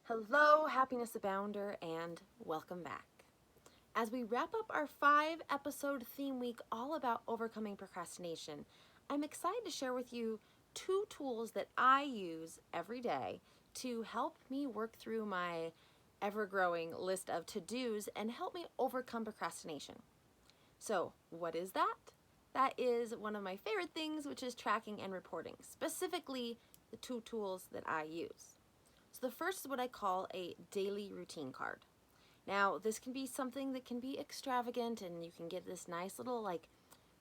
Hello, happiness abounder, and welcome back. As we wrap up our 5-episode theme week all about overcoming procrastination, I'm excited to share with you 2 tools that I use every day to help me work through my ever-growing list of to-dos and help me overcome procrastination. So, what is that? That is one of my favorite things, which is tracking and reporting, specifically the 2 tools that I use. So the first is what I call a daily routine card. Now, this can be something that can be extravagant, and you can get this nice little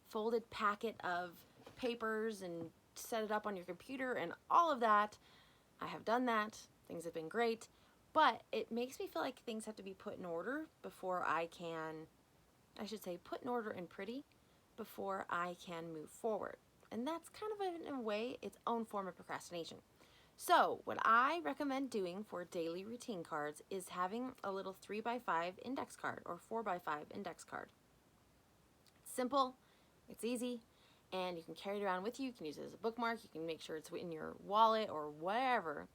folded packet of papers and set it up on your computer and all of that. I have done that. Things have been great, but it makes me feel like things have to be put in order before put in order and pretty before I can move forward. And that's kind of, in a way, its own form of procrastination. So what I recommend doing for daily routine cards is having a little 3x5 index card or 4x5 index card. It's simple, it's easy, and you can carry it around with you. You can use it as a bookmark. You can make sure it's in your wallet or whatever,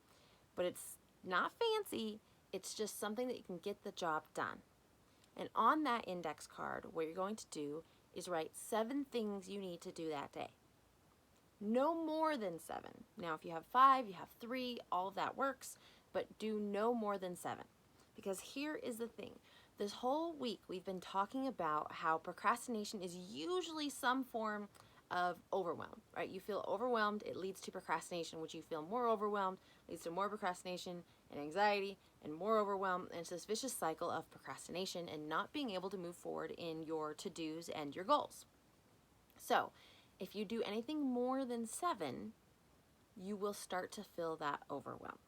but it's not fancy. It's just something that you can get the job done. And on that index card, what you're going to do is write 7 things you need to do that day. No more than 7. Now, if you have 5, you have 3, all of that works, but do no more than 7. Because here is the thing. This whole week, we've been talking about how procrastination is usually some form of overwhelm, right? You feel overwhelmed, it leads to procrastination, which you feel more overwhelmed, leads to more procrastination and anxiety and more overwhelm. And it's this vicious cycle of procrastination and not being able to move forward in your to-dos and your goals. So, if you do anything more than 7, you will start to feel that overwhelm.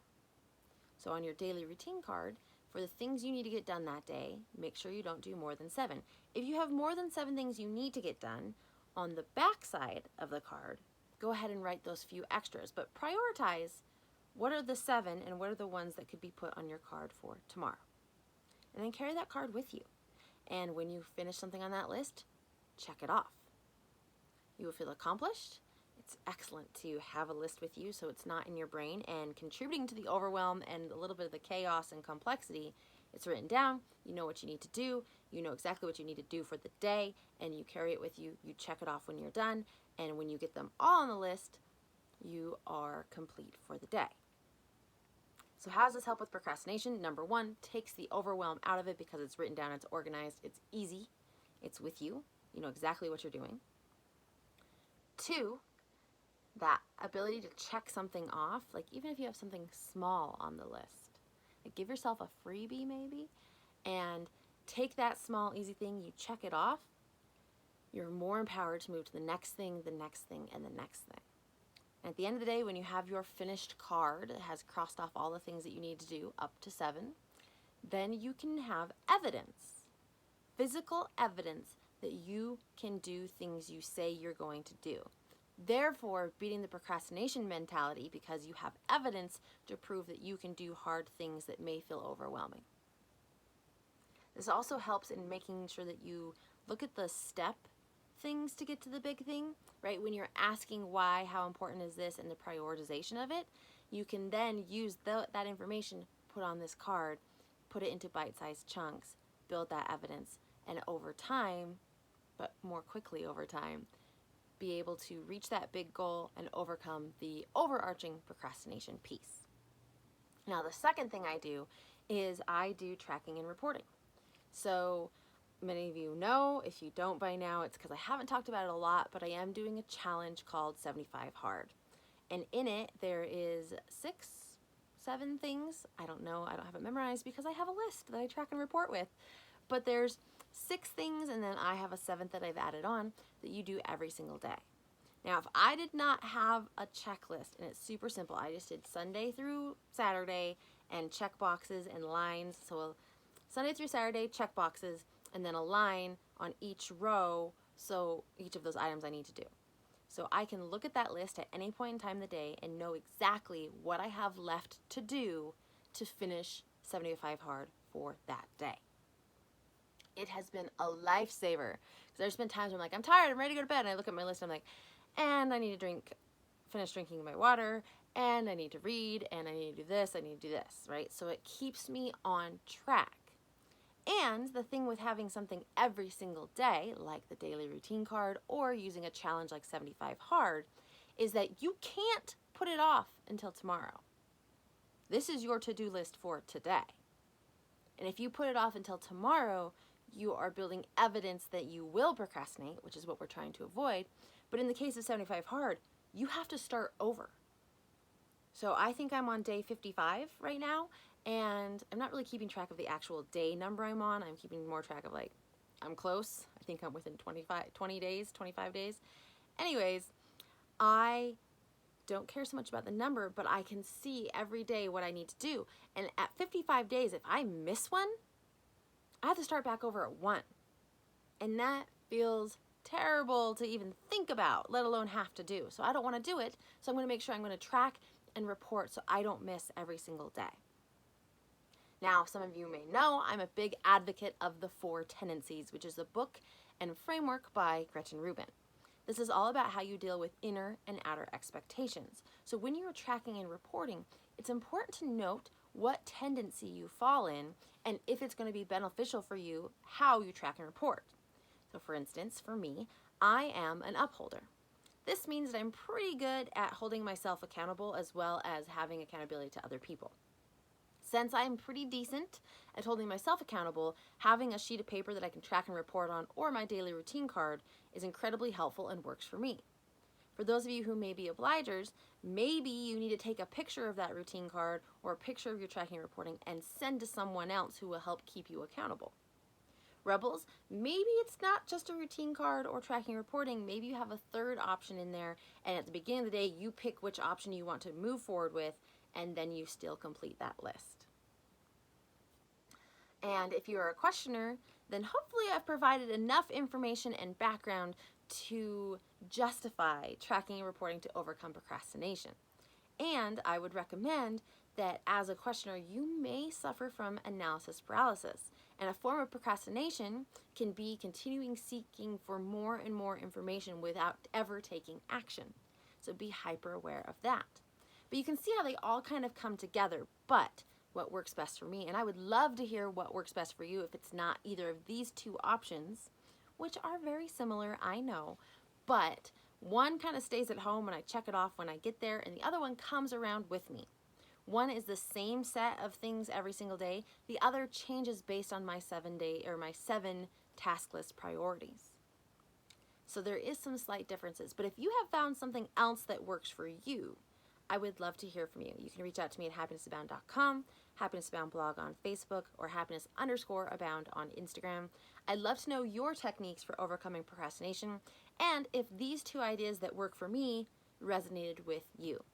So on your daily routine card, for the things you need to get done that day, make sure you don't do more than 7. If you have more than 7 things you need to get done, on the back side of the card, go ahead and write those few extras, but prioritize what are the 7 and what are the ones that could be put on your card for tomorrow. And then carry that card with you. And when you finish something on that list, check it off. You will feel accomplished. It's excellent to have a list with you so it's not in your brain and contributing to the overwhelm and a little bit of the chaos and complexity. It's written down, you know what you need to do, you know exactly what you need to do for the day, and you carry it with you, you check it off when you're done, and when you get them all on the list, you are complete for the day. So how does this help with procrastination? Number 1, takes the overwhelm out of it because it's written down, it's organized, it's easy, it's with you, you know exactly what you're doing. 2, that ability to check something off, like even if you have something small on the list, like give yourself a freebie maybe, and take that small easy thing, you check it off, you're more empowered to move to the next thing, the next thing, and the next thing. And at the end of the day, when you have your finished card that has crossed off all the things that you need to do up to 7, then you can have evidence, physical evidence that you can do things you say you're going to do. Therefore, beating the procrastination mentality because you have evidence to prove that you can do hard things that may feel overwhelming. This also helps in making sure that you look at the step things to get to the big thing, right? When you're asking why, how important is this, and the prioritization of it, you can then use that information, put on this card, put it into bite-sized chunks, build that evidence, and over time, but more quickly over time, be able to reach that big goal and overcome the overarching procrastination piece. Now, the second thing I do is I do tracking and reporting. So many of you know, if you don't by now, it's because I haven't talked about it a lot, but I am doing a challenge called 75 Hard. And in it, there is 7 things. I don't know, I don't have it memorized because I have a list that I track and report with. But there's 6 things, and then I have a 7th that I've added on that you do every single day. Now, if I did not have a checklist, and it's super simple, I just did Sunday through Saturday and check boxes and lines. So Sunday through Saturday, check boxes, and then a line on each row, so each of those items I need to do. So I can look at that list at any point in time of the day and know exactly what I have left to do to finish 75 Hard for that day. It has been a lifesaver because there's been times where I'm like, I'm tired, I'm ready to go to bed, and I look at my list and I'm like, and I need to finish drinking my water, and I need to read, and I need to do this, I need to do this, right? So it keeps me on track. And the thing with having something every single day, like the daily routine card or using a challenge like 75 Hard, is that you can't put it off until tomorrow. This is your to-do list for today. And if you put it off until tomorrow, you are building evidence that you will procrastinate, which is what we're trying to avoid. But in the case of 75 Hard, you have to start over. So I think I'm on day 55 right now, and I'm not really keeping track of the actual day number I'm on. I'm keeping more track of, like, I'm close. I think I'm within 20 days, 25 days. Anyways, I don't care so much about the number, but I can see every day what I need to do. And at 55 days, if I miss one, I have to start back over at 1. And that feels terrible to even think about, let alone have to do. So I don't want to do it. So I'm going to make sure I'm going to track and report so I don't miss every single day. Now, some of you may know I'm a big advocate of the 4 Tendencies, which is a book and framework by Gretchen Rubin. This is all about how you deal with inner and outer expectations. So when you're tracking and reporting, it's important to note what tendency you fall in and if it's going to be beneficial for you, how you track and report. So for instance, for me, I am an upholder. This means that I'm pretty good at holding myself accountable as well as having accountability to other people. Since I'm pretty decent at holding myself accountable, having a sheet of paper that I can track and report on or my daily routine card is incredibly helpful and works for me. For those of you who may be obligers, maybe you need to take a picture of that routine card or a picture of your tracking and reporting and send to someone else who will help keep you accountable. Rebels, maybe it's not just a routine card or tracking and reporting. Maybe you have a third option in there, and at the beginning of the day, you pick which option you want to move forward with, and then you still complete that list. And if you're a questioner, then hopefully I've provided enough information and background to justify tracking and reporting to overcome procrastination. And I would recommend that as a questioner, you may suffer from analysis paralysis. And a form of procrastination can be continuing seeking for more and more information without ever taking action. So be hyper aware of that. But you can see how they all kind of come together, but what works best for me. And I would love to hear what works best for you if it's not either of these 2 options, which are very similar, I know, but one kind of stays at home and I check it off when I get there, and the other one comes around with me. One is the same set of things every single day. The other changes based on my 7 task list priorities. So there is some slight differences, but if you have found something else that works for you, I would love to hear from you. You can reach out to me at happinessabound.com, Happiness Abound blog on Facebook, or happiness_abound on Instagram. I'd love to know your techniques for overcoming procrastination and if these 2 ideas that work for me resonated with you.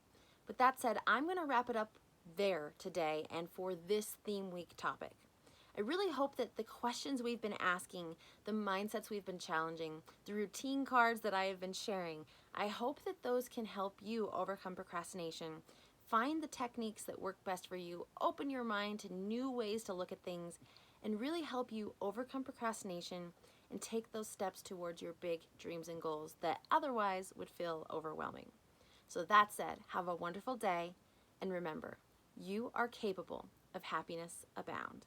But that said, I'm going to wrap it up there today and for this theme week topic. I really hope that the questions we've been asking, the mindsets we've been challenging, the routine cards that I have been sharing, I hope that those can help you overcome procrastination, find the techniques that work best for you, open your mind to new ways to look at things, and really help you overcome procrastination and take those steps towards your big dreams and goals that otherwise would feel overwhelming. So that said, have a wonderful day, and remember, you are capable of happiness abound.